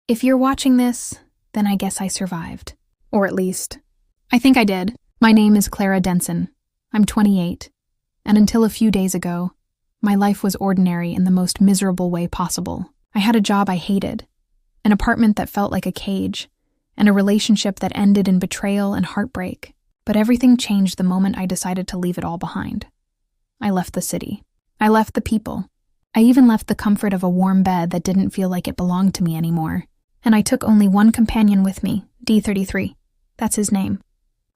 If you're watching this, then I guess I survived. Or at least, I think I did. My name is Clara Denson. I'm 28, and until a few days ago, my life was ordinary in the most miserable way possible. I had a job I hated, an apartment that felt like a cage, and a relationship that ended in betrayal and heartbreak. But everything changed the moment I decided to leave it all behind. I left the city. I left the people. I even left the comfort of a warm bed that didn't feel like it belonged to me anymore. And I took only one companion with me, D33. That's his name.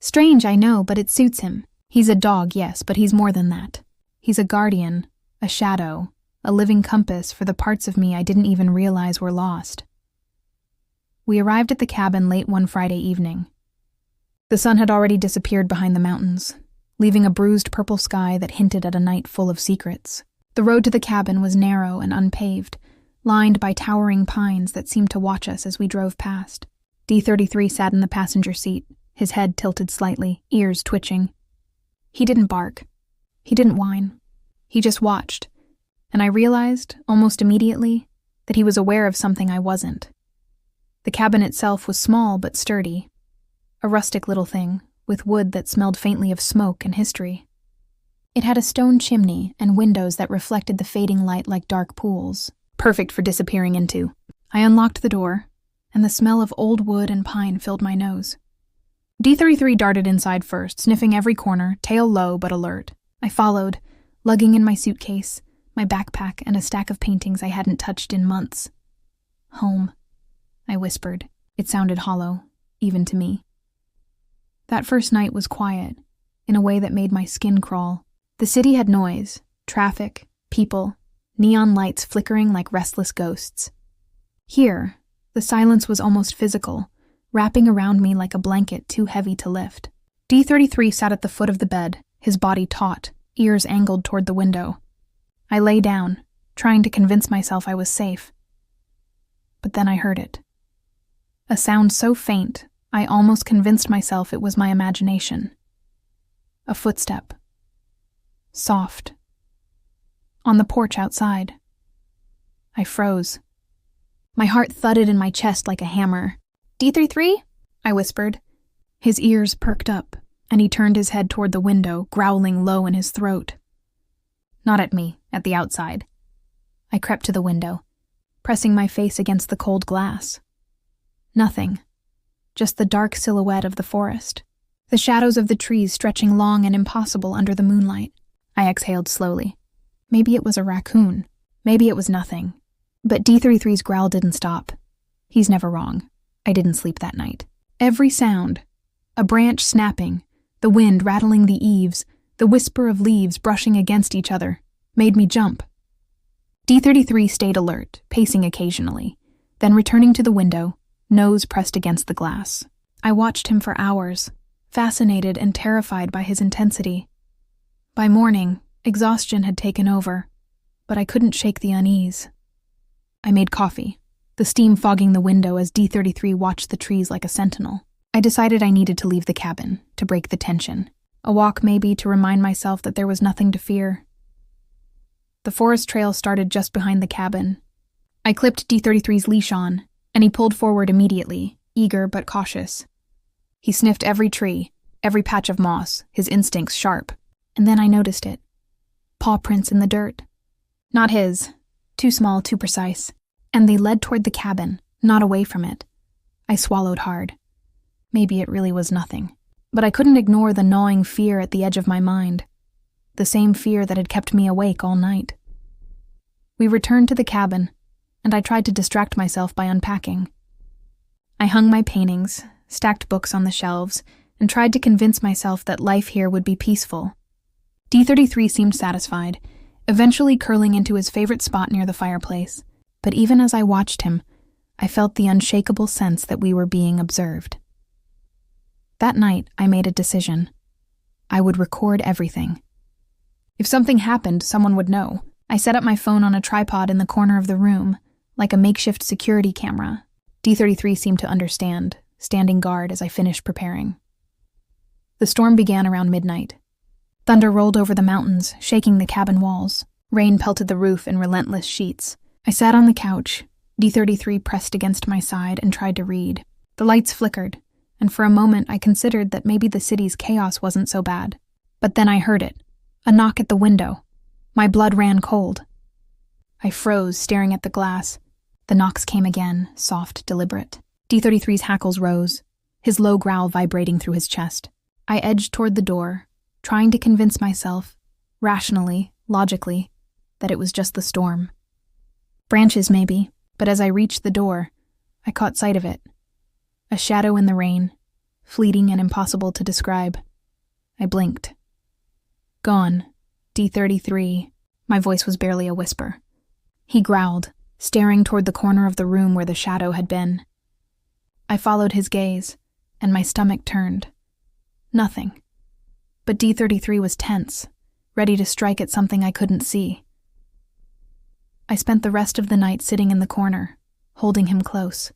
Strange, I know, but it suits him. He's a dog, yes, but he's more than that. He's a guardian, a shadow, a living compass for the parts of me I didn't even realize were lost. We arrived at the cabin late one Friday evening. The sun had already disappeared behind the mountains, leaving a bruised purple sky that hinted at a night full of secrets. The road to the cabin was narrow and unpaved, lined by towering pines that seemed to watch us as we drove past. D33 sat in the passenger seat, his head tilted slightly, ears twitching. He didn't bark. He didn't whine. He just watched, and I realized, almost immediately, that he was aware of something I wasn't. The cabin itself was small but sturdy, a rustic little thing, with wood that smelled faintly of smoke and history. It had a stone chimney and windows that reflected the fading light like dark pools, perfect for disappearing into. I unlocked the door, and the smell of old wood and pine filled my nose. D33 darted inside first, sniffing every corner, tail low but alert. I followed, lugging in my suitcase, my backpack, and a stack of paintings I hadn't touched in months. Home, I whispered. It sounded hollow, even to me. That first night was quiet, in a way that made my skin crawl. The city had noise, traffic, people, neon lights flickering like restless ghosts. Here, the silence was almost physical, wrapping around me like a blanket too heavy to lift. D33 sat at the foot of the bed, his body taut, ears angled toward the window. I lay down, trying to convince myself I was safe. But then I heard it. A sound so faint, I almost convinced myself it was my imagination. A footstep. Soft. On the porch outside. I froze. My heart thudded in my chest like a hammer. D33? I whispered. His ears perked up, and he turned his head toward the window, growling low in his throat. Not at me, at the outside. I crept to the window, pressing my face against the cold glass. Nothing. Just the dark silhouette of the forest. The shadows of the trees stretching long and impossible under the moonlight. I exhaled slowly. Maybe it was a raccoon. Maybe it was nothing. But D33's growl didn't stop. He's never wrong. I didn't sleep that night. Every sound, a branch snapping, the wind rattling the eaves, the whisper of leaves brushing against each other, made me jump. D33 stayed alert, pacing occasionally, then returning to the window, nose pressed against the glass. I watched him for hours, fascinated and terrified by his intensity. By morning, exhaustion had taken over, but I couldn't shake the unease. I made coffee, the steam fogging the window as D33 watched the trees like a sentinel. I decided I needed to leave the cabin, to break the tension. A walk maybe to remind myself that there was nothing to fear. The forest trail started just behind the cabin. I clipped D33's leash on, and he pulled forward immediately, eager but cautious. He sniffed every tree, every patch of moss, his instincts sharp. And then I noticed it. Paw prints in the dirt. Not his. Too small, too precise. And they led toward the cabin, not away from it. I swallowed hard. Maybe it really was nothing. But I couldn't ignore the gnawing fear at the edge of my mind. The same fear that had kept me awake all night. We returned to the cabin, and I tried to distract myself by unpacking. I hung my paintings, stacked books on the shelves, and tried to convince myself that life here would be peaceful. D33 seemed satisfied, eventually curling into his favorite spot near the fireplace. But even as I watched him, I felt the unshakable sense that we were being observed. That night, I made a decision. I would record everything. If something happened, someone would know. I set up my phone on a tripod in the corner of the room, like a makeshift security camera. D33 seemed to understand, standing guard as I finished preparing. The storm began around midnight. Thunder rolled over the mountains, shaking the cabin walls. Rain pelted the roof in relentless sheets. I sat on the couch, D33 pressed against my side and tried to read. The lights flickered, and for a moment I considered that maybe the city's chaos wasn't so bad. But then I heard it. A knock at the window. My blood ran cold. I froze, staring at the glass. The knocks came again, soft, deliberate. D33's hackles rose, his low growl vibrating through his chest. I edged toward the door, trying to convince myself, rationally, logically, that it was just the storm. Branches, maybe, but as I reached the door, I caught sight of it. A shadow in the rain, fleeting and impossible to describe. I blinked. Gone. D33. My voice was barely a whisper. He growled, staring toward the corner of the room where the shadow had been. I followed his gaze, and my stomach turned. Nothing. But D33 was tense, ready to strike at something I couldn't see. I spent the rest of the night sitting in the corner, holding him close.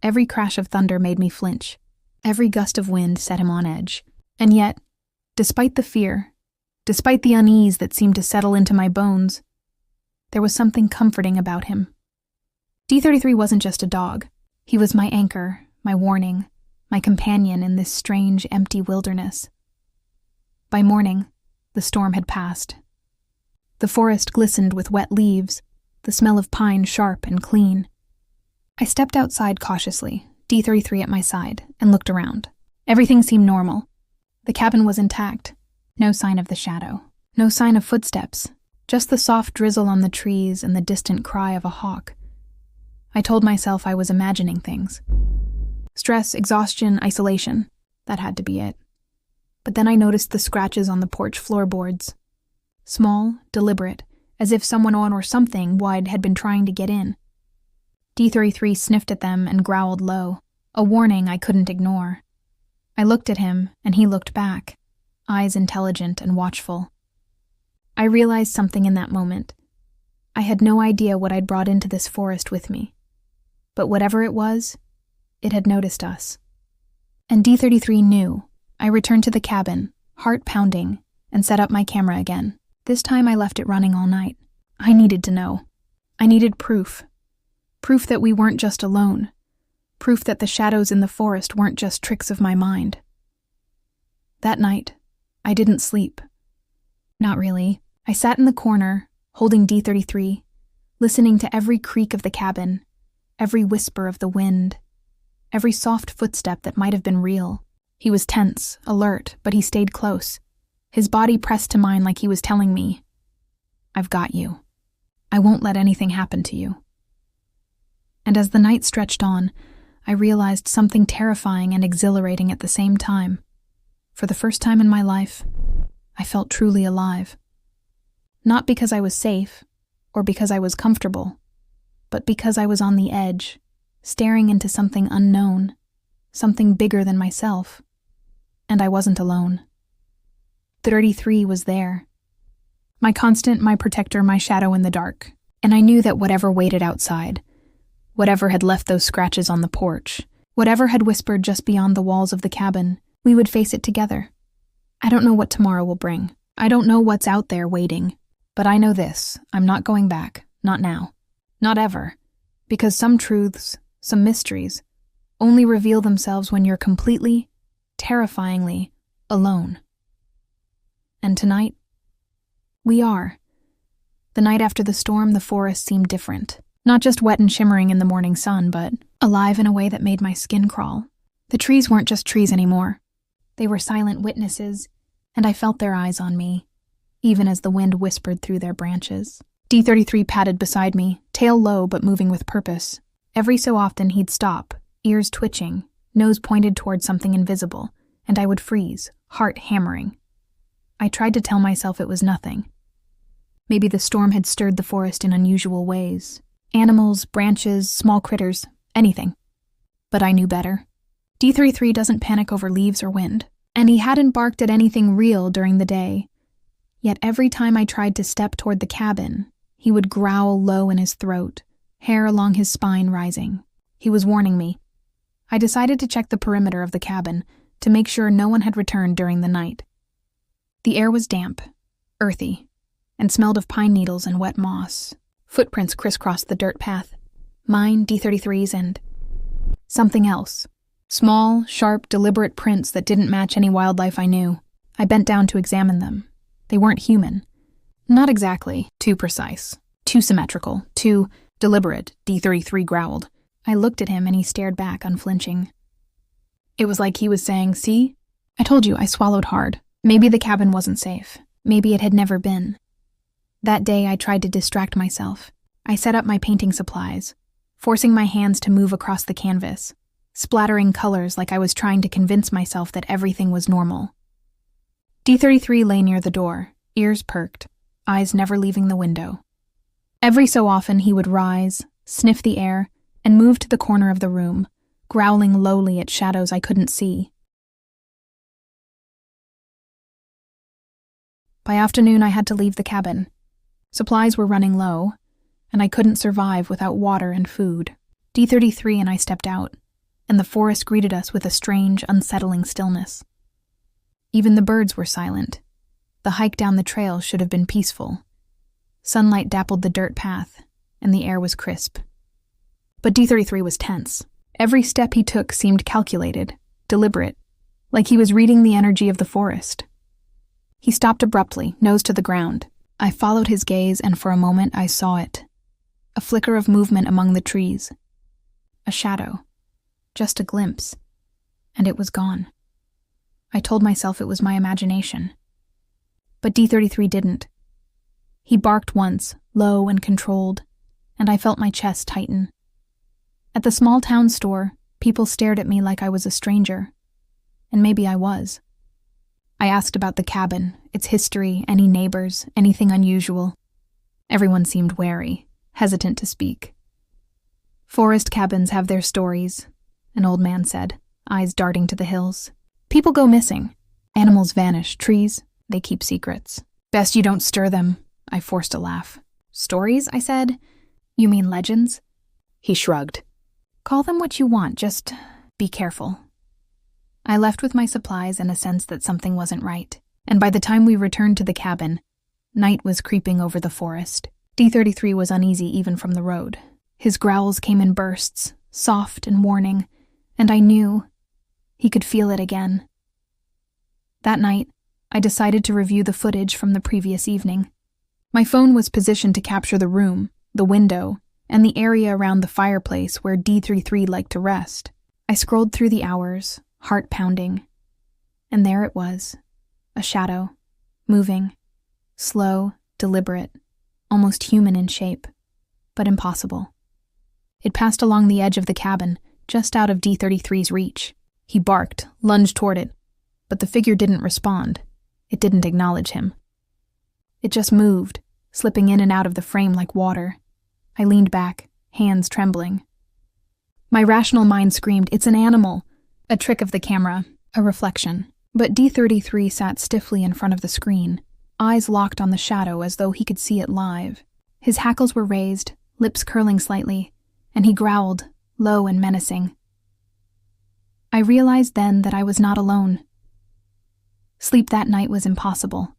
Every crash of thunder made me flinch. Every gust of wind set him on edge. And yet, despite the fear, despite the unease that seemed to settle into my bones, there was something comforting about him. D33 wasn't just a dog. He was my anchor, my warning, my companion in this strange, empty wilderness. By morning, the storm had passed. The forest glistened with wet leaves, the smell of pine sharp and clean. I stepped outside cautiously, D33 at my side, and looked around. Everything seemed normal. The cabin was intact. No sign of the shadow. No sign of footsteps. Just the soft drizzle on the trees and the distant cry of a hawk. I told myself I was imagining things. Stress, exhaustion, isolation. That had to be it. But then I noticed the scratches on the porch floorboards. Small, deliberate, as if someone or something wide had been trying to get in. D33 sniffed at them and growled low, a warning I couldn't ignore. I looked at him, and he looked back, eyes intelligent and watchful. I realized something in that moment. I had no idea what I'd brought into this forest with me. But whatever it was, it had noticed us. And D33 knew. I returned to the cabin, heart pounding, and set up my camera again. This time I left it running all night. I needed to know. I needed proof. Proof that we weren't just alone. Proof that the shadows in the forest weren't just tricks of my mind. That night, I didn't sleep. Not really. I sat in the corner, holding D33, listening to every creak of the cabin, every whisper of the wind, every soft footstep that might have been real. He was tense, alert, but he stayed close. His body pressed to mine like he was telling me, "I've got you. I won't let anything happen to you." And as the night stretched on, I realized something terrifying and exhilarating at the same time. For the first time in my life, I felt truly alive. Not because I was safe, or because I was comfortable, but because I was on the edge, staring into something unknown, something bigger than myself. And I wasn't alone. 33 was there. My constant, my protector, my shadow in the dark. And I knew that whatever waited outside, whatever had left those scratches on the porch, whatever had whispered just beyond the walls of the cabin, we would face it together. I don't know what tomorrow will bring. I don't know what's out there waiting. But I know this, I'm not going back, not now, not ever, because some truths, some mysteries, only reveal themselves when you're completely, terrifyingly, alone. And tonight, we are. The night after the storm, the forest seemed different. Not just wet and shimmering in the morning sun, but alive in a way that made my skin crawl. The trees weren't just trees anymore. They were silent witnesses, and I felt their eyes on me, even as the wind whispered through their branches. D33 padded beside me, tail low but moving with purpose. Every so often he'd stop, ears twitching, nose pointed toward something invisible, and I would freeze, heart hammering. I tried to tell myself it was nothing. Maybe the storm had stirred the forest in unusual ways. Animals, branches, small critters, anything. But I knew better. D33 doesn't panic over leaves or wind, and he hadn't barked at anything real during the day. Yet every time I tried to step toward the cabin, he would growl low in his throat, hair along his spine rising. He was warning me. I decided to check the perimeter of the cabin to make sure no one had returned during the night. The air was damp, earthy, and smelled of pine needles and wet moss. Footprints crisscrossed the dirt path, Mine, D33's, and something else. Small, sharp, deliberate prints that didn't match any wildlife I knew. I bent down to examine them. They weren't human. Not exactly. Too precise. Too symmetrical. Too deliberate, D33 growled. I looked at him and he stared back, unflinching. It was like he was saying, "See? I told you." I swallowed hard. Maybe the cabin wasn't safe. Maybe it had never been. That day I tried to distract myself. I set up my painting supplies, forcing my hands to move across the canvas, splattering colors like I was trying to convince myself that everything was normal. D33 lay near the door, ears perked, eyes never leaving the window. Every so often he would rise, sniff the air, and move to the corner of the room, growling lowly at shadows I couldn't see. By afternoon I had to leave the cabin. Supplies were running low, and I couldn't survive without water and food. D33 and I stepped out, and the forest greeted us with a strange, unsettling stillness. Even the birds were silent. The hike down the trail should have been peaceful. Sunlight dappled the dirt path, and the air was crisp. But D33 was tense. Every step he took seemed calculated, deliberate, like he was reading the energy of the forest. He stopped abruptly, nose to the ground. I followed his gaze, and for a moment I saw it. A flicker of movement among the trees. A shadow. Just a glimpse. And it was gone. I told myself it was my imagination. But D33 didn't. He barked once, low and controlled, and I felt my chest tighten. At the small town store, people stared at me like I was a stranger. And maybe I was. I asked about the cabin, its history, any neighbors, anything unusual. Everyone seemed wary, hesitant to speak. "Forest cabins have their stories," an old man said, eyes darting to the hills. "People go missing. Animals vanish. Trees, they keep secrets. Best you don't stir them." I forced a laugh. "Stories?" I said. "You mean legends?" He shrugged. "Call them what you want, just be careful." I left with my supplies and a sense that something wasn't right, and by the time we returned to the cabin, night was creeping over the forest. D33 was uneasy even from the road. His growls came in bursts, soft and warning, and I knew he could feel it again. That night, I decided to review the footage from the previous evening. My phone was positioned to capture the room, the window, and the area around the fireplace where D33 liked to rest. I scrolled through the hours, heart pounding, and there it was, a shadow, moving, slow, deliberate, almost human in shape, but impossible. It passed along the edge of the cabin, just out of D33's reach. He barked, lunged toward it, but the figure didn't respond. It didn't acknowledge him. It just moved, slipping in and out of the frame like water. I leaned back, hands trembling. My rational mind screamed, "It's an animal!" A trick of the camera, a reflection. But D33 sat stiffly in front of the screen, eyes locked on the shadow as though he could see it live. His hackles were raised, lips curling slightly, and he growled, low and menacing. I realized then that I was not alone. Sleep that night was impossible.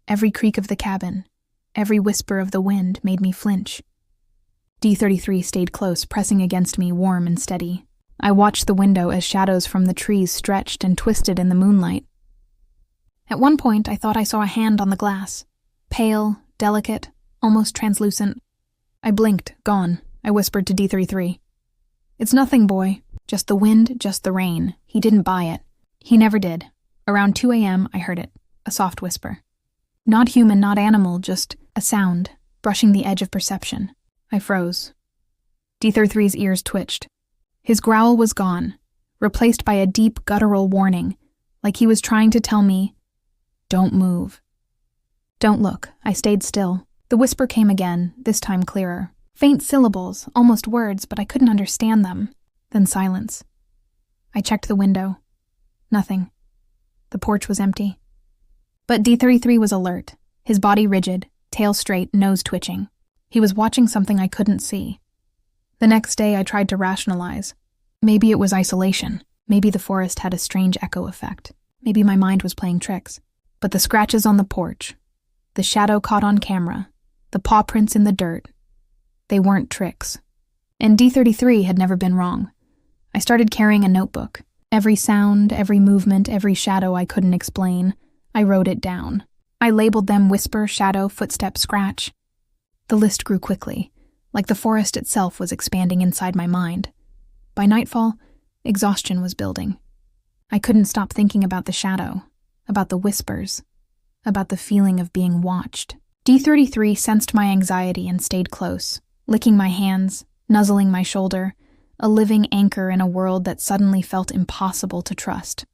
Every creak of the cabin, every whisper of the wind made me flinch. D33 stayed close, pressing against me, warm and steady. I watched the window as shadows from the trees stretched and twisted in the moonlight. At one point, I thought I saw a hand on the glass. Pale, delicate, almost translucent. I blinked, gone. I whispered to D33. "It's nothing, boy. Just the wind, just the rain." He didn't buy it. He never did. Around 2 a.m., I heard it, a soft whisper. Not human, not animal, just a sound, brushing the edge of perception. I froze. D33's ears twitched. His growl was gone, replaced by a deep guttural warning, like he was trying to tell me, "Don't move." "Don't look." I stayed still. The whisper came again, this time clearer. Faint syllables, almost words, but I couldn't understand them. Then silence. I checked the window. Nothing. The porch was empty. But D33 was alert, his body rigid, tail straight, nose twitching. He was watching something I couldn't see. The next day I tried to rationalize. Maybe it was isolation. Maybe the forest had a strange echo effect. Maybe my mind was playing tricks. But the scratches on the porch, the shadow caught on camera, the paw prints in the dirt, they weren't tricks. And D33 had never been wrong. I started carrying a notebook. Every sound, every movement, every shadow I couldn't explain, I wrote it down. I labeled them whisper, shadow, footstep, scratch. The list grew quickly, like the forest itself was expanding inside my mind. By nightfall, exhaustion was building. I couldn't stop thinking about the shadow, about the whispers, about the feeling of being watched. D33 sensed my anxiety and stayed close, licking my hands, nuzzling my shoulder, a living anchor in a world that suddenly felt impossible to trust.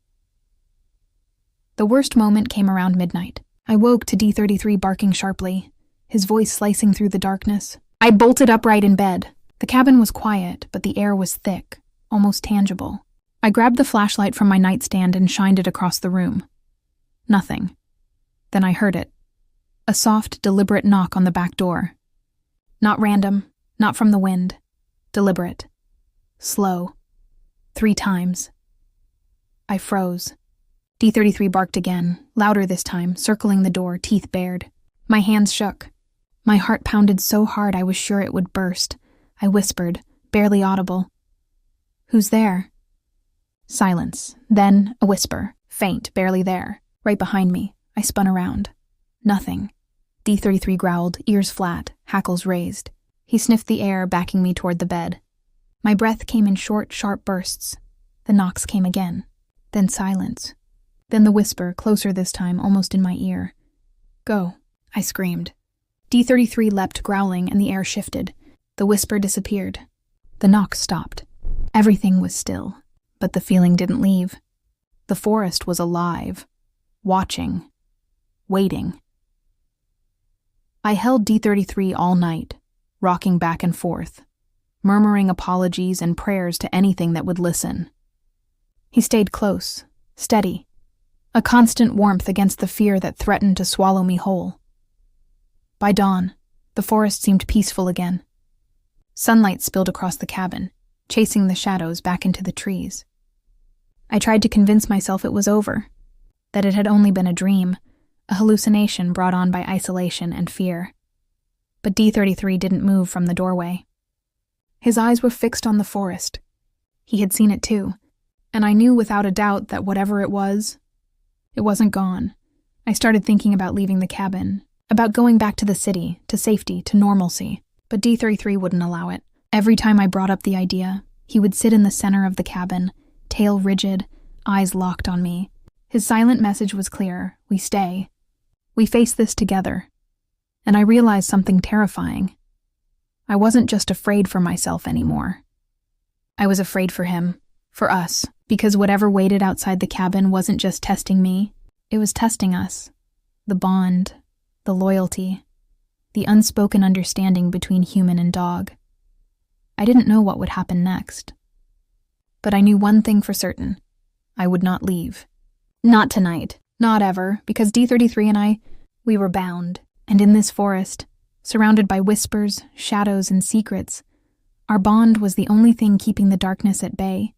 The worst moment came around midnight. I woke to D33 barking sharply, his voice slicing through the darkness. I bolted upright in bed. The cabin was quiet, but the air was thick, almost tangible. I grabbed the flashlight from my nightstand and shined it across the room. Nothing. Then I heard it. A soft, deliberate knock on the back door. Not random, not from the wind. Deliberate. Slow. 3 times. I froze. D33 barked again, louder this time, circling the door, teeth bared. My hands shook. My heart pounded so hard I was sure it would burst. I whispered, barely audible. "Who's there?" Silence. Then a whisper, faint, barely there. Right behind me. I spun around. Nothing. D33 growled, ears flat, hackles raised. He sniffed the air, backing me toward the bed. My breath came in short, sharp bursts. The knocks came again. Then silence. Then the whisper, closer this time, almost in my ear. "Go," I screamed. D33 leapt, growling, and the air shifted. The whisper disappeared. The knocks stopped. Everything was still, but the feeling didn't leave. The forest was alive, watching, waiting. I held D33 all night, rocking back and forth, murmuring apologies and prayers to anything that would listen. He stayed close, steady, a constant warmth against the fear that threatened to swallow me whole. By dawn, the forest seemed peaceful again. Sunlight spilled across the cabin, chasing the shadows back into the trees. I tried to convince myself it was over, that it had only been a dream, a hallucination brought on by isolation and fear. But D33 didn't move from the doorway. His eyes were fixed on the forest. He had seen it too, and I knew without a doubt that whatever it wasn't gone. I started thinking about leaving the cabin, about going back to the city, to safety, to normalcy, but D33 wouldn't allow it. Every time I brought up the idea, he would sit in the center of the cabin, tail rigid, eyes locked on me. His silent message was clear: we stay. We face this together. And I realized something terrifying. I wasn't just afraid for myself anymore. I was afraid for him, for us, because whatever waited outside the cabin wasn't just testing me, it was testing us. The bond, the loyalty, the unspoken understanding between human and dog. I didn't know what would happen next. But I knew one thing for certain. I would not leave. Not tonight, not ever, because D33 and we were bound. And in this forest, surrounded by whispers, shadows, and secrets, our bond was the only thing keeping the darkness at bay.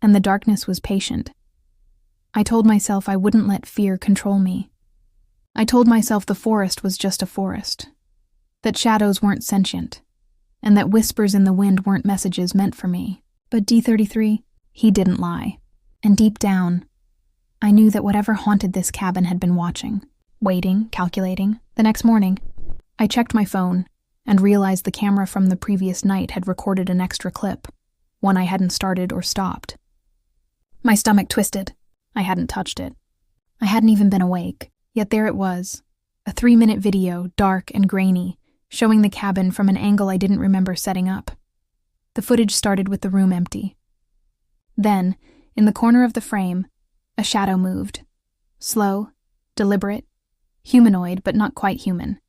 And the darkness was patient. I told myself I wouldn't let fear control me. I told myself the forest was just a forest, that shadows weren't sentient, and that whispers in the wind weren't messages meant for me. But D33, he didn't lie. And deep down, I knew that whatever haunted this cabin had been watching, waiting, calculating. The next morning, I checked my phone and realized the camera from the previous night had recorded an extra clip, one I hadn't started or stopped. My stomach twisted. I hadn't touched it. I hadn't even been awake, yet there it was, a 3-minute video, dark and grainy, showing the cabin from an angle I didn't remember setting up. The footage started with the room empty. Then, in the corner of the frame, a shadow moved. Slow, deliberate, humanoid but not quite human.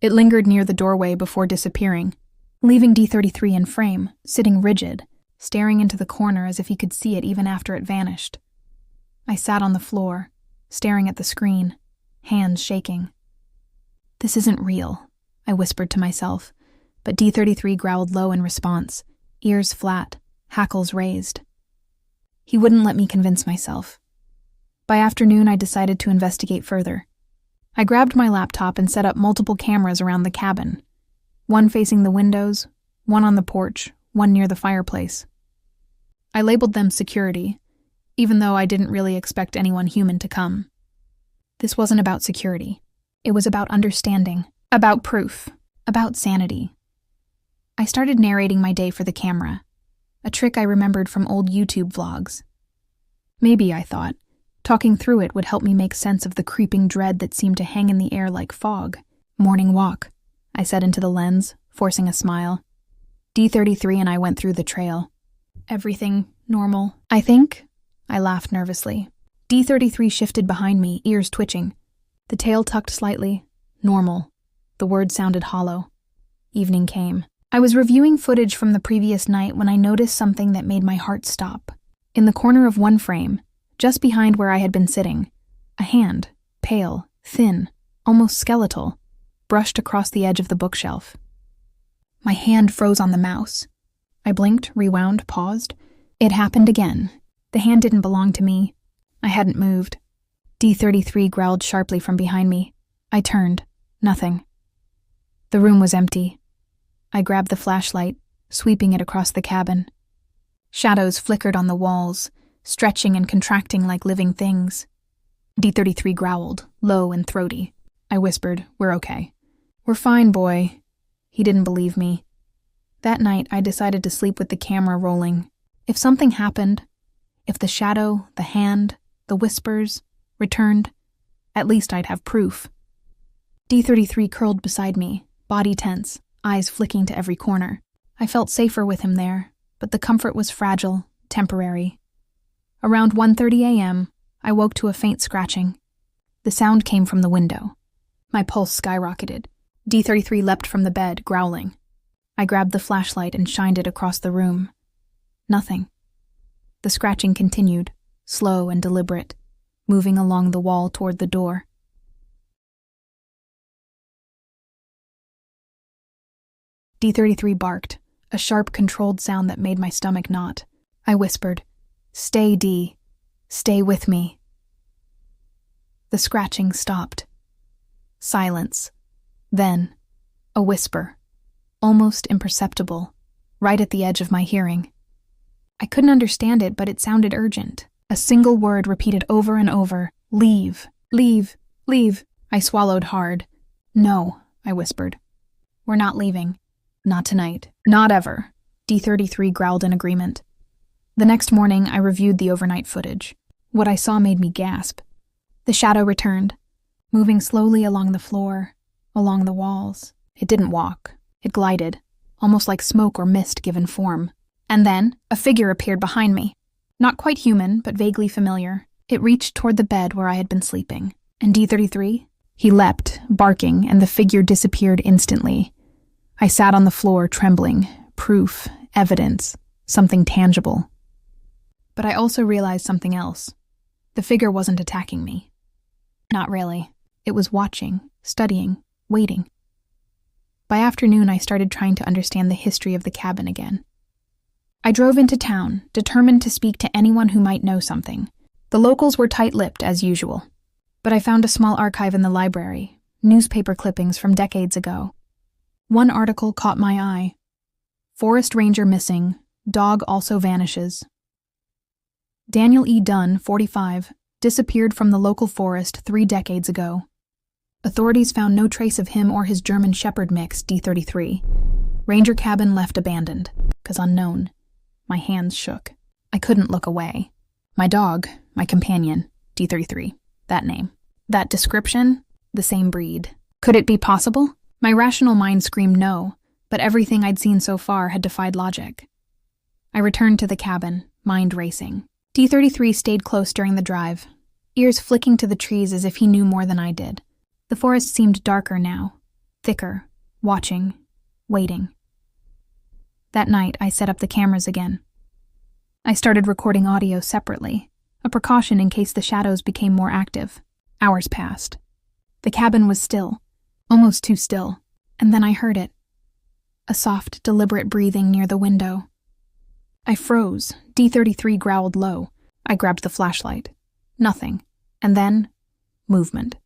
It lingered near the doorway before disappearing, leaving D33 in frame, sitting rigid, staring into the corner as if he could see it even after it vanished. I sat on the floor, staring at the screen, hands shaking. "This isn't real," I whispered to myself, but D33 growled low in response, ears flat, hackles raised. He wouldn't let me convince myself. By afternoon, I decided to investigate further. I grabbed my laptop and set up multiple cameras around the cabin, one facing the windows, one on the porch, one near the fireplace. I labeled them security, even though I didn't really expect anyone human to come. This wasn't about security. It was about understanding, about proof, about sanity. I started narrating my day for the camera, a trick I remembered from old YouTube vlogs. Maybe, I thought, talking through it would help me make sense of the creeping dread that seemed to hang in the air like fog. Morning walk, I said into the lens, forcing a smile. D33 and I went through the trail. Everything normal, I think? I laughed nervously. D33 shifted behind me, ears twitching. The tail tucked slightly. Normal. The word sounded hollow. Evening came. I was reviewing footage from the previous night when I noticed something that made my heart stop. In the corner of one frame, just behind where I had been sitting, a hand, pale, thin, almost skeletal, brushed across the edge of the bookshelf. My hand froze on the mouse. I blinked, rewound, paused. It happened again. The hand didn't belong to me. I hadn't moved. D33 growled sharply from behind me. I turned. Nothing. The room was empty. I grabbed the flashlight, sweeping it across the cabin. Shadows flickered on the walls, stretching and contracting like living things. D33 growled, low and throaty. I whispered, "We're okay." "We're fine, boy." He didn't believe me. That night, I decided to sleep with the camera rolling. If something happened, if the shadow, the hand, the whispers returned, at least I'd have proof. D33 curled beside me, body tense, eyes flicking to every corner. I felt safer with him there, but the comfort was fragile, temporary. Around 1:30 a.m., I woke to a faint scratching. The sound came from the window. My pulse skyrocketed. D33 leapt from the bed, growling. I grabbed the flashlight and shined it across the room. Nothing. The scratching continued, slow and deliberate, moving along the wall toward the door. D33 barked, a sharp, controlled sound that made my stomach knot. I whispered, "Stay, D. Stay with me." The scratching stopped. Silence. Then, a whisper, almost imperceptible, right at the edge of my hearing. I couldn't understand it, but it sounded urgent. A single word repeated over and over, "Leave, leave, leave." I swallowed hard. "No," I whispered. "We're not leaving. Not tonight. Not ever." D33 growled in agreement. The next morning, I reviewed the overnight footage. What I saw made me gasp. The shadow returned, moving slowly along the floor, along the walls. It didn't walk. It glided, almost like smoke or mist given form. And then, a figure appeared behind me. Not quite human, but vaguely familiar. It reached toward the bed where I had been sleeping. And D33? He leapt, barking, and the figure disappeared instantly. I sat on the floor, trembling. Proof, evidence, something tangible. But I also realized something else. The figure wasn't attacking me. Not really. It was watching, studying, waiting. By afternoon, I started trying to understand the history of the cabin again. I drove into town, determined to speak to anyone who might know something. The locals were tight-lipped, as usual. But I found a small archive in the library, newspaper clippings from decades ago. One article caught my eye. Forest ranger missing, dog also vanishes. Daniel E. Dunn, 45, disappeared from the local forest 3 decades ago. Authorities found no trace of him or his German Shepherd mix, D33. Ranger cabin left abandoned, 'cause unknown. My hands shook. I couldn't look away. My dog, my companion, D33, that name. That description, the same breed. Could it be possible? My rational mind screamed no, but everything I'd seen so far had defied logic. I returned to the cabin, mind racing. D33 stayed close during the drive, ears flicking to the trees as if he knew more than I did. The forest seemed darker now, thicker, watching, waiting. That night, I set up the cameras again. I started recording audio separately, a precaution in case the shadows became more active. Hours passed. The cabin was still, almost too still, and then I heard it. A soft, deliberate breathing near the window. I froze. D33 growled low. I grabbed the flashlight. Nothing. And then, movement.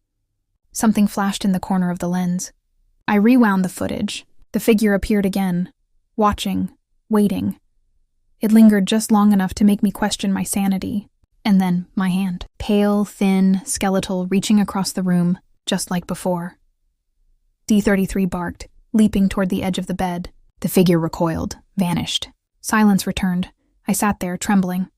Something flashed in the corner of the lens. I rewound the footage. The figure appeared again. watching, waiting. It lingered just long enough to make me question my sanity. And then my hand. Pale, thin, skeletal, reaching across the room, just like before. D33 barked, leaping toward the edge of the bed. The figure recoiled, vanished. Silence returned. I sat there, trembling.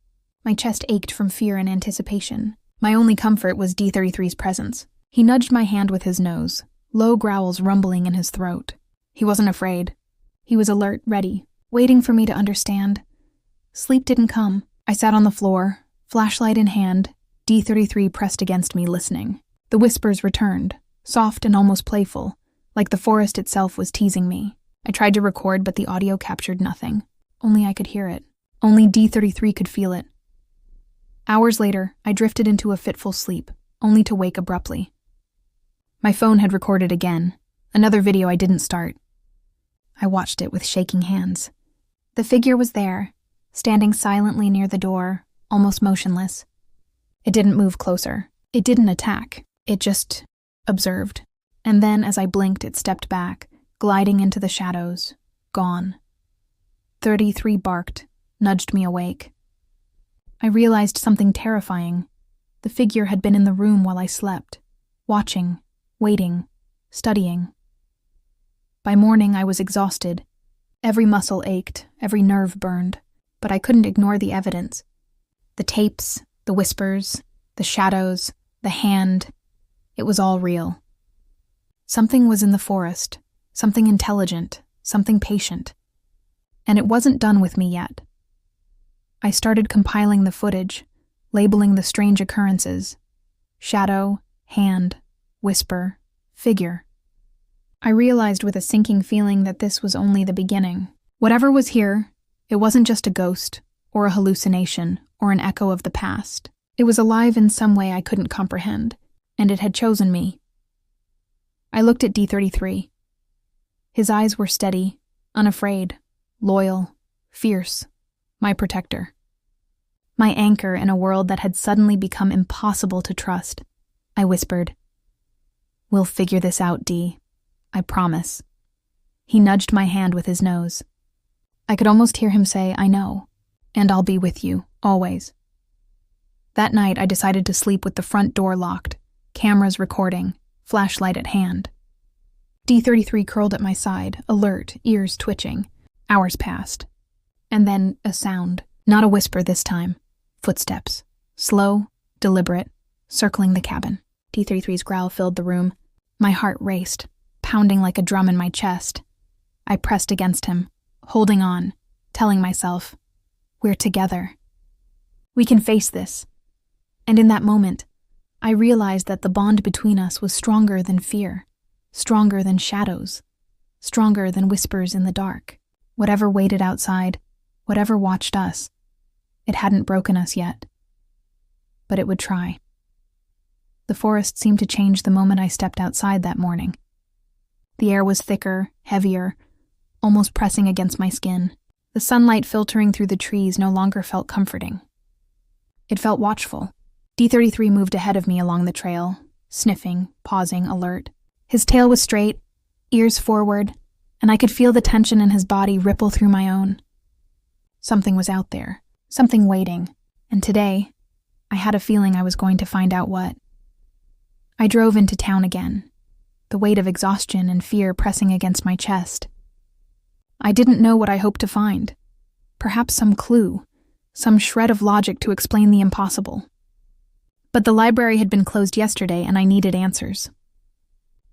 My chest ached from fear and anticipation. My only comfort was D33's presence. He nudged my hand with his nose, low growls rumbling in his throat. He wasn't afraid. He was alert, ready, waiting for me to understand. Sleep didn't come. I sat on the floor, flashlight in hand, D33 pressed against me, listening. The whispers returned, soft and almost playful, like the forest itself was teasing me. I tried to record, but the audio captured nothing. Only I could hear it. Only D33 could feel it. Hours later, I drifted into a fitful sleep, only to wake abruptly. My phone had recorded again, another video I didn't start. I watched it with shaking hands. The figure was there, standing silently near the door, almost motionless. It didn't move closer. It didn't attack. It just observed. And then, as I blinked, it stepped back, gliding into the shadows, gone. 33 barked, nudged me awake. I realized something terrifying. The figure had been in the room while I slept, watching, waiting, studying. By morning, I was exhausted. Every muscle ached, every nerve burned, but I couldn't ignore the evidence. The tapes, the whispers, the shadows, the hand. It was all real. Something was in the forest, something intelligent, something patient. And it wasn't done with me yet. I started compiling the footage, labeling the strange occurrences. Shadow, hand, whisper, figure. I realized with a sinking feeling that this was only the beginning. Whatever was here, it wasn't just a ghost, or a hallucination, or an echo of the past. It was alive in some way I couldn't comprehend, and it had chosen me. I looked at D33. His eyes were steady, unafraid, loyal, fierce, my protector. My anchor in a world that had suddenly become impossible to trust. I whispered, "We'll figure this out, D. I promise." He nudged my hand with his nose. I could almost hear him say, "I know, and I'll be with you, always." That night, I decided to sleep with the front door locked, cameras recording, flashlight at hand. D33 curled at my side, alert, ears twitching. Hours passed. And then a sound, not a whisper this time. Footsteps, slow, deliberate, circling the cabin. D33's growl filled the room. My heart raced, pounding like a drum in my chest. I pressed against him, holding on, telling myself, "We're together. We can face this." And in that moment, I realized that the bond between us was stronger than fear, stronger than shadows, stronger than whispers in the dark. Whatever waited outside, whatever watched us, it hadn't broken us yet. But it would try. The forest seemed to change the moment I stepped outside that morning. The air was thicker, heavier, almost pressing against my skin. The sunlight filtering through the trees no longer felt comforting. It felt watchful. D33 moved ahead of me along the trail, sniffing, pausing, alert. His tail was straight, ears forward, and I could feel the tension in his body ripple through my own. Something was out there, something waiting, and today, I had a feeling I was going to find out what. I drove into town again, the weight of exhaustion and fear pressing against my chest. I didn't know what I hoped to find. Perhaps some clue, some shred of logic to explain the impossible. But the library had been closed yesterday and I needed answers.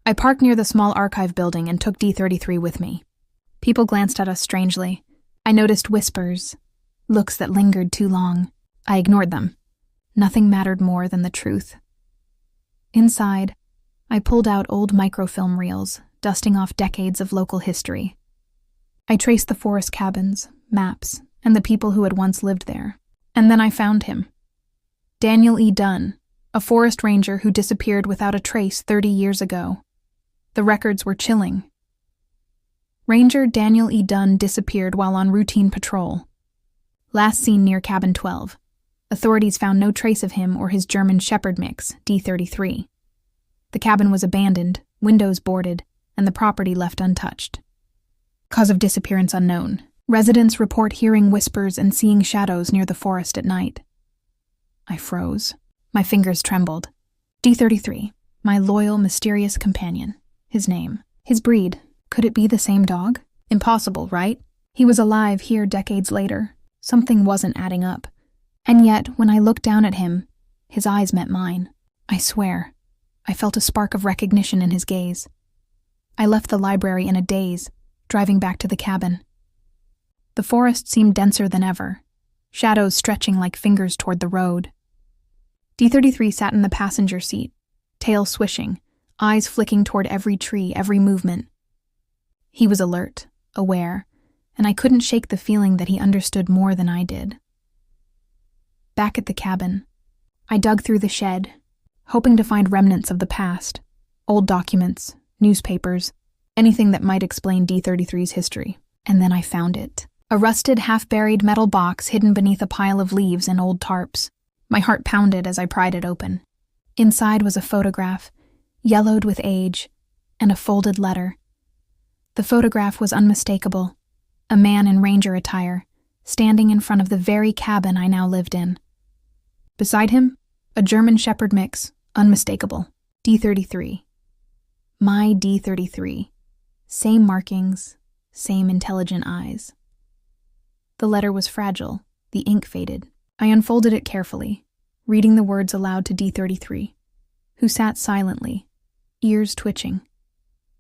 I parked near the small archive building and took D33 with me. People glanced at us strangely. I noticed whispers, looks that lingered too long. I ignored them. Nothing mattered more than the truth. Inside, I pulled out old microfilm reels, dusting off decades of local history. I traced the forest cabins, maps, and the people who had once lived there. And then I found him. Daniel E. Dunn, a forest ranger who disappeared without a trace 30 years ago. The records were chilling. Ranger Daniel E. Dunn disappeared while on routine patrol. Last seen near Cabin 12. Authorities found no trace of him or his German Shepherd mix, D33. The cabin was abandoned, windows boarded, and the property left untouched. Cause of disappearance unknown. Residents report hearing whispers and seeing shadows near the forest at night. I froze. My fingers trembled. D33, my loyal, mysterious companion. His name. His breed. Could it be the same dog? Impossible, right? He was alive here decades later. Something wasn't adding up. And yet, when I looked down at him, his eyes met mine. I swear, I felt a spark of recognition in his gaze. I left the library in a daze, driving back to the cabin. The forest seemed denser than ever, shadows stretching like fingers toward the road. D33 sat in the passenger seat, tail swishing, eyes flicking toward every tree, every movement. He was alert, aware, and I couldn't shake the feeling that he understood more than I did. Back at the cabin, I dug through the shed, hoping to find remnants of the past, old documents, newspapers, anything that might explain D33's history. And then I found it. A rusted, half-buried metal box hidden beneath a pile of leaves and old tarps. My heart pounded as I pried it open. Inside was a photograph, yellowed with age, and a folded letter. The photograph was unmistakable. A man in ranger attire, standing in front of the very cabin I now lived in. Beside him, a German Shepherd mix, unmistakable. D33. My D33. Same markings, same intelligent eyes. The letter was fragile, the ink faded. I unfolded it carefully, reading the words aloud to D33, who sat silently, ears twitching.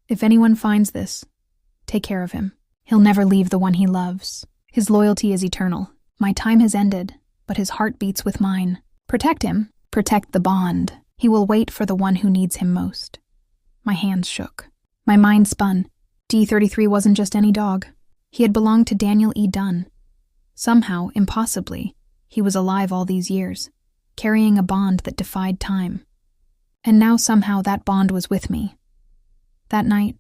If anyone finds this, take care of him. He'll never leave the one he loves. His loyalty is eternal. My time has ended, but his heart beats with mine. Protect him. Protect the bond. He will wait for the one who needs him most. My hands shook. My mind spun. D33 wasn't just any dog. He had belonged to Daniel E. Dunn. Somehow, impossibly, he was alive all these years, carrying a bond that defied time. And now somehow that bond was with me. That night,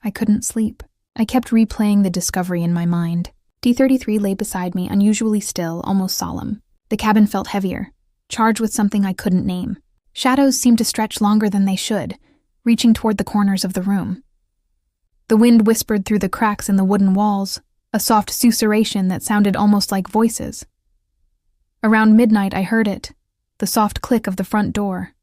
I couldn't sleep. I kept replaying the discovery in my mind. D33 lay beside me, unusually still, almost solemn. The cabin felt heavier, charged with something I couldn't name. Shadows seemed to stretch longer than they should, reaching toward the corners of the room. The wind whispered through the cracks in the wooden walls, a soft susurration that sounded almost like voices. Around midnight I heard it, the soft click of the front door.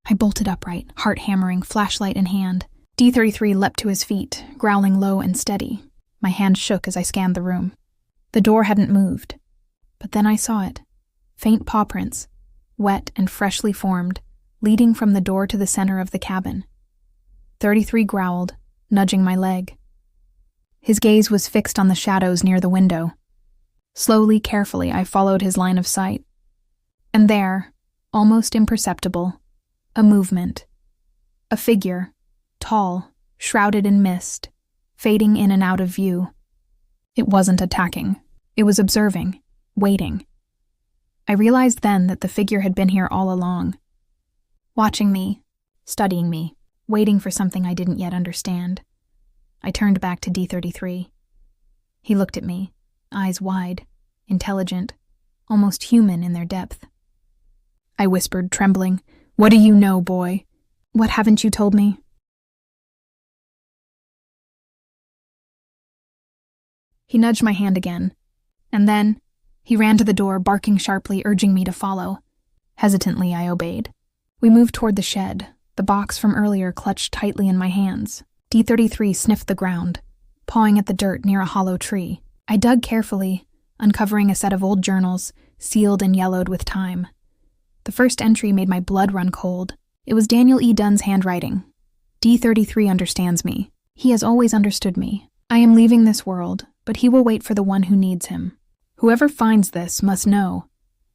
I bolted upright, heart hammering, flashlight in hand. D33 leapt to his feet, growling low and steady. My hand shook as I scanned the room. The door hadn't moved, but then I saw it. Faint paw prints, wet and freshly formed, leading from the door to the center of the cabin. 33 growled, nudging my leg. His gaze was fixed on the shadows near the window. Slowly, carefully, I followed his line of sight. And there, almost imperceptible, a movement. A figure, tall, shrouded in mist, fading in and out of view. It wasn't attacking. It was observing, waiting. I realized then that the figure had been here all along, watching me, studying me, waiting for something I didn't yet understand. I turned back to D33. He looked at me, eyes wide, intelligent, almost human in their depth. I whispered, trembling, "What do you know, boy? What haven't you told me?" He nudged my hand again, and then he ran to the door, barking sharply, urging me to follow. Hesitantly, I obeyed. We moved toward the shed, the box from earlier clutched tightly in my hands. D33 sniffed the ground, pawing at the dirt near a hollow tree. I dug carefully, uncovering a set of old journals, sealed and yellowed with time. The first entry made my blood run cold. It was Daniel E. Dunn's handwriting. D33 understands me. He has always understood me. I am leaving this world, but he will wait for the one who needs him. Whoever finds this must know.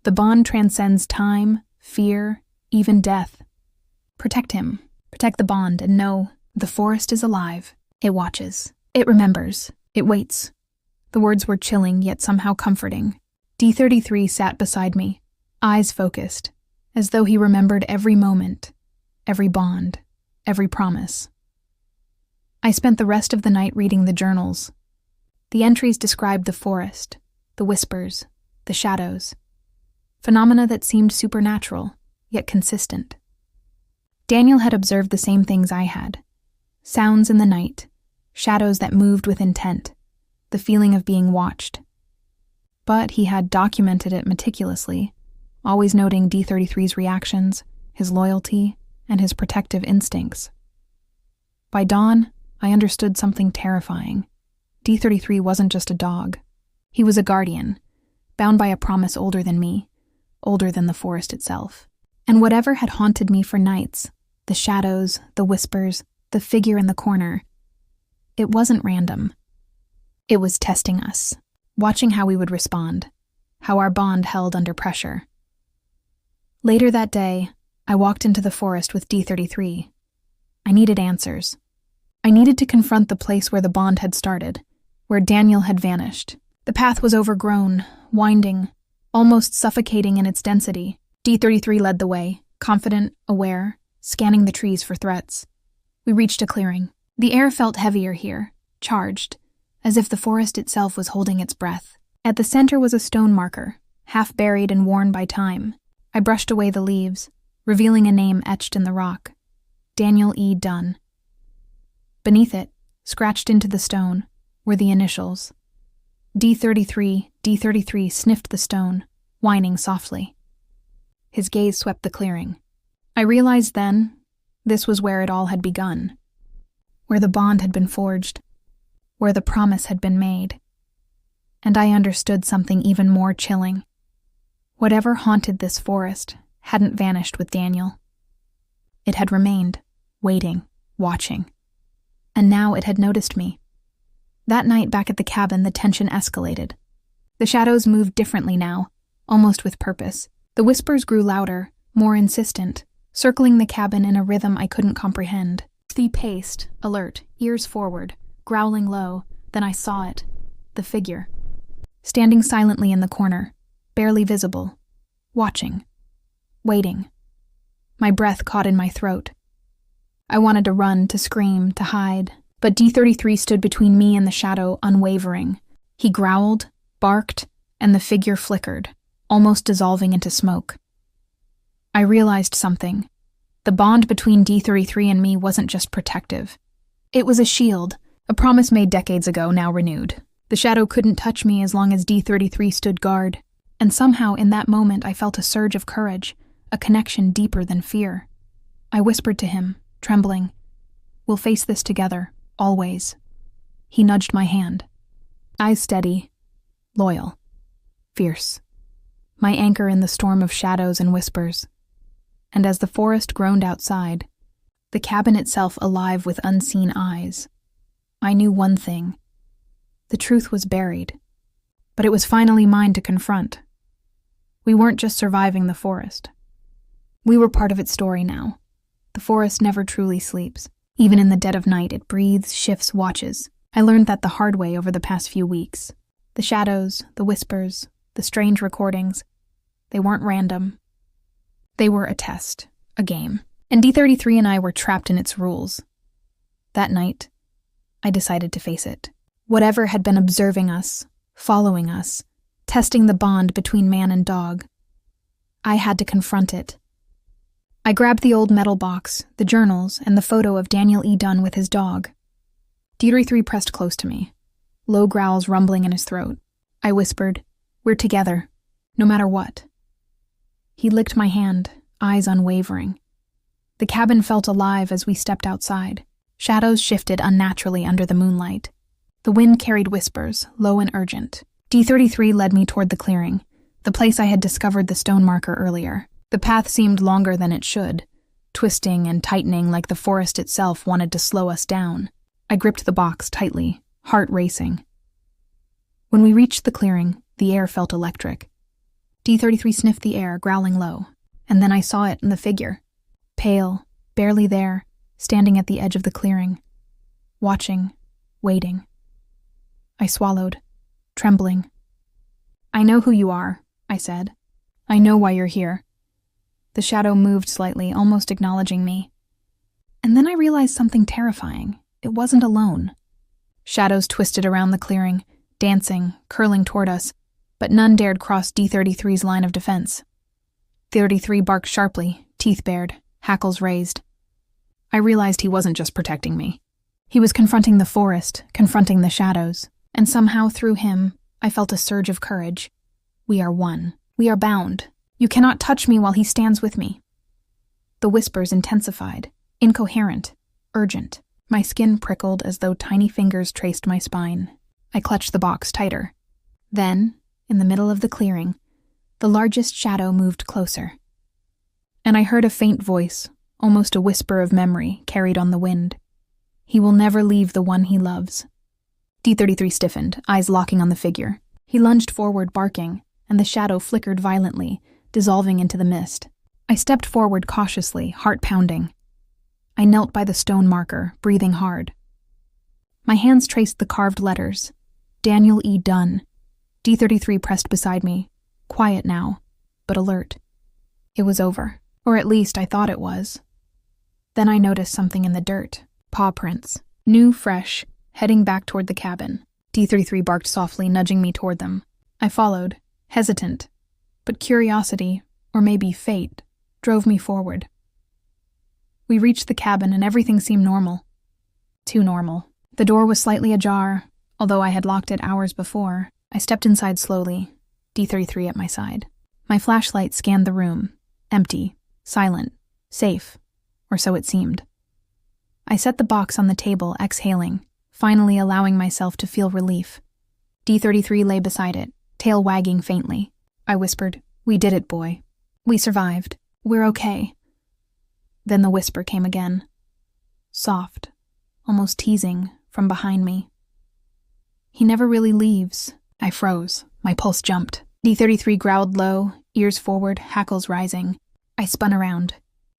The bond transcends time, fear, even death. Protect him. Protect the bond, and know the forest is alive. It watches. It remembers. It waits. The words were chilling, yet somehow comforting. D33 sat beside me, eyes focused, as though he remembered every moment, every bond, every promise. I spent the rest of the night reading the journals. The entries described the forest, the whispers, the shadows, phenomena that seemed supernatural, yet consistent. Daniel had observed the same things I had. Sounds in the night, shadows that moved with intent, the feeling of being watched. But he had documented it meticulously, always noting D33's reactions, his loyalty, and his protective instincts. By dawn, I understood something terrifying. D33 wasn't just a dog. He was a guardian, bound by a promise older than me, older than the forest itself. And whatever had haunted me for nights, the shadows, the whispers, the figure in the corner, it wasn't random. It was testing us, watching how we would respond, how our bond held under pressure. Later that day, I walked into the forest with D33. I needed answers. I needed to confront the place where the bond had started, where Daniel had vanished. The path was overgrown, winding, almost suffocating in its density. D33 led the way, confident, aware, scanning the trees for threats. We reached a clearing. The air felt heavier here, charged, as if the forest itself was holding its breath. At the center was a stone marker, half buried and worn by time. I brushed away the leaves, revealing a name etched in the rock: Daniel E. Dunn. Beneath it, scratched into the stone, were the initials. D33 sniffed the stone, whining softly. His gaze swept the clearing. I realized then, this was where it all had begun. Where the bond had been forged. Where the promise had been made. And I understood something even more chilling. Whatever haunted this forest hadn't vanished with Daniel. It had remained, waiting, watching. And now it had noticed me. That night back at the cabin, the tension escalated. The shadows moved differently now, almost with purpose. The whispers grew louder, more insistent, circling the cabin in a rhythm I couldn't comprehend. The paced, alert, ears forward, growling low. Then I saw it, the figure. Standing silently in the corner, barely visible, watching, waiting. My breath caught in my throat. I wanted to run, to scream, to hide, but D33 stood between me and the shadow, unwavering. He growled, barked, and the figure flickered, almost dissolving into smoke. I realized something. The bond between D33 and me wasn't just protective. It was a shield, a promise made decades ago, now renewed. The shadow couldn't touch me as long as D33 stood guard, and somehow in that moment I felt a surge of courage, a connection deeper than fear. I whispered to him, trembling, "We'll face this together, always." He nudged my hand. Eyes steady, loyal, fierce. My anchor in the storm of shadows and whispers. And as the forest groaned outside, the cabin itself alive with unseen eyes, I knew one thing. The truth was buried, but it was finally mine to confront. We weren't just surviving the forest. We were part of its story now. The forest never truly sleeps. Even in the dead of night, it breathes, shifts, watches. I learned that the hard way over the past few weeks. The shadows, the whispers, the strange recordings, they weren't random. They were a test, a game. And D33 and I were trapped in its rules. That night, I decided to face it. Whatever had been observing us, following us, testing the bond between man and dog, I had to confront it. I grabbed the old metal box, the journals, and the photo of Daniel E. Dunn with his dog. D33 pressed close to me, low growls rumbling in his throat. I whispered, "We're together, no matter what." He licked my hand, eyes unwavering. The cabin felt alive as we stepped outside. Shadows shifted unnaturally under the moonlight. The wind carried whispers, low and urgent. D33 led me toward the clearing, the place I had discovered the stone marker earlier. The path seemed longer than it should, twisting and tightening like the forest itself wanted to slow us down. I gripped the box tightly, heart racing. When we reached the clearing, the air felt electric. D33 sniffed the air, growling low, and then I saw it in the figure. Pale, barely there, standing at the edge of the clearing. Watching, waiting. I swallowed, trembling. "I know who you are," I said. "I know why you're here." The shadow moved slightly, almost acknowledging me. And then I realized something terrifying. It wasn't alone. Shadows twisted around the clearing, dancing, curling toward us, but none dared cross D33's line of defense. 33 barked sharply, teeth bared, hackles raised. I realized he wasn't just protecting me. He was confronting the forest, confronting the shadows, and somehow through him, I felt a surge of courage. We are one. We are bound. You cannot touch me while he stands with me. The whispers intensified, incoherent, urgent. My skin prickled as though tiny fingers traced my spine. I clutched the box tighter. Then, in the middle of the clearing, the largest shadow moved closer. And I heard a faint voice, almost a whisper of memory, carried on the wind. He will never leave the one he loves. D33 stiffened, eyes locking on the figure. He lunged forward, barking, and the shadow flickered violently, dissolving into the mist. I stepped forward cautiously, heart pounding. I knelt by the stone marker, breathing hard. My hands traced the carved letters. Daniel E. Dunn. D33 pressed beside me, quiet now, but alert. It was over, or at least I thought it was. Then I noticed something in the dirt. Paw prints. New, fresh, heading back toward the cabin. D33 barked softly, nudging me toward them. I followed, hesitant, but curiosity, or maybe fate, drove me forward. We reached the cabin and everything seemed normal. Too normal. The door was slightly ajar, although I had locked it hours before. I stepped inside slowly, D33 at my side. My flashlight scanned the room. Empty, silent, safe, or so it seemed. I set the box on the table, exhaling, finally allowing myself to feel relief. D33 lay beside it, tail wagging faintly. I whispered, "We did it, boy. We survived. We're okay." Then the whisper came again. Soft, almost teasing, from behind me. "He never really leaves." I froze. My pulse jumped. D33 growled low, ears forward, hackles rising. I spun around.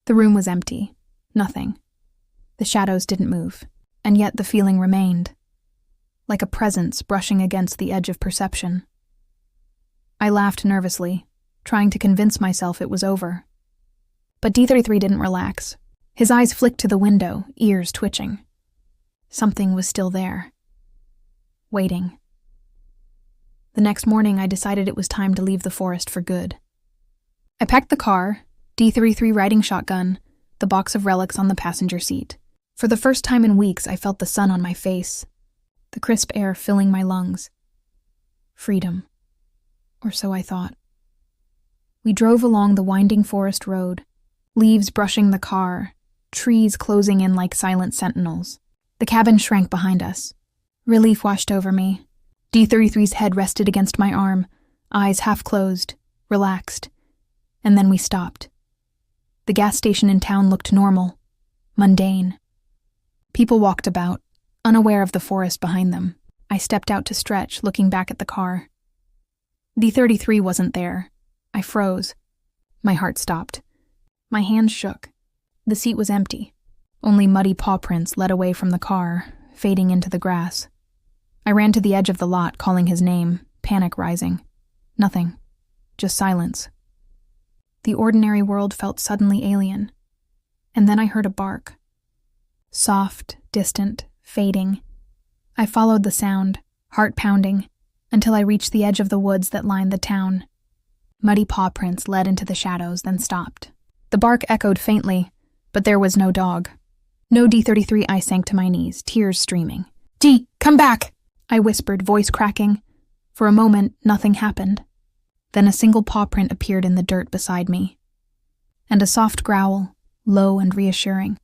The room was empty. Nothing. The shadows didn't move, and yet the feeling remained, like a presence brushing against the edge of perception. I laughed nervously, trying to convince myself it was over. But D33 didn't relax. His eyes flicked to the window, ears twitching. Something was still there. Waiting. The next morning, I decided it was time to leave the forest for good. I packed the car, D33 riding shotgun, the box of relics on the passenger seat. For the first time in weeks, I felt the sun on my face, the crisp air filling my lungs. Freedom. Or so I thought. We drove along the winding forest road, leaves brushing the car, trees closing in like silent sentinels. The cabin shrank behind us. Relief washed over me. D33's head rested against my arm, eyes half closed, relaxed. And then we stopped. The gas station in town looked normal, mundane. People walked about, unaware of the forest behind them. I stepped out to stretch, looking back at the car. D33 wasn't there. I froze. My heart stopped. My hands shook. The seat was empty. Only muddy paw prints led away from the car, fading into the grass. I ran to the edge of the lot, calling his name, panic rising. Nothing. Just silence. The ordinary world felt suddenly alien. And then I heard a bark. Soft, distant, fading. I followed the sound, heart pounding, until I reached the edge of the woods that lined the town. Muddy paw prints led into the shadows, then stopped. The bark echoed faintly, but there was no dog. No D33. I sank to my knees, tears streaming. "D, come back!" I whispered, voice cracking. For a moment, nothing happened. Then a single paw print appeared in the dirt beside me. And a soft growl, low and reassuring.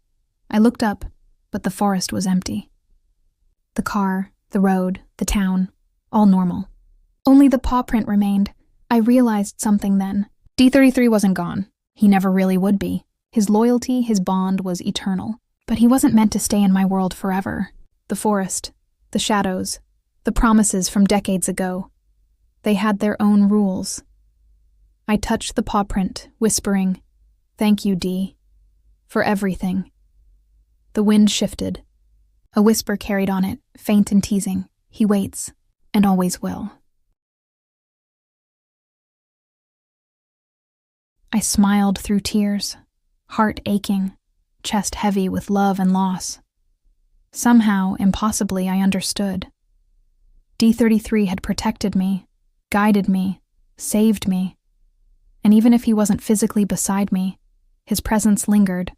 I looked up, but the forest was empty. The car, the road, the town, all normal. Only the paw print remained. I realized something then. D33 wasn't gone. He never really would be. His loyalty, his bond was eternal. But he wasn't meant to stay in my world forever. The forest, the shadows, the promises from decades ago. They had their own rules. I touched the paw print, whispering, "Thank you, D, for everything." The wind shifted. A whisper carried on it, faint and teasing. He waits, and always will. I smiled through tears, heart aching, chest heavy with love and loss. Somehow, impossibly, I understood. D33 had protected me, guided me, saved me. And even if he wasn't physically beside me, his presence lingered,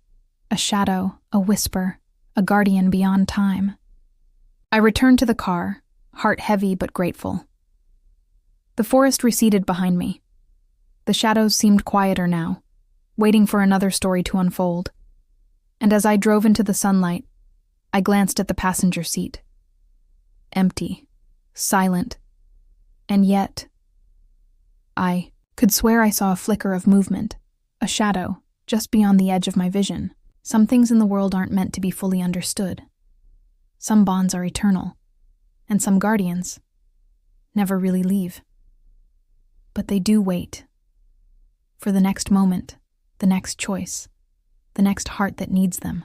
a shadow, a whisper, a guardian beyond time. I returned to the car, heart heavy but grateful. The forest receded behind me. The shadows seemed quieter now, waiting for another story to unfold. And as I drove into the sunlight, I glanced at the passenger seat. Empty, silent, and yet I could swear I saw a flicker of movement, a shadow, just beyond the edge of my vision. Some things in the world aren't meant to be fully understood. Some bonds are eternal, and some guardians never really leave. But they do wait. For the next moment, the next choice, the next heart that needs them.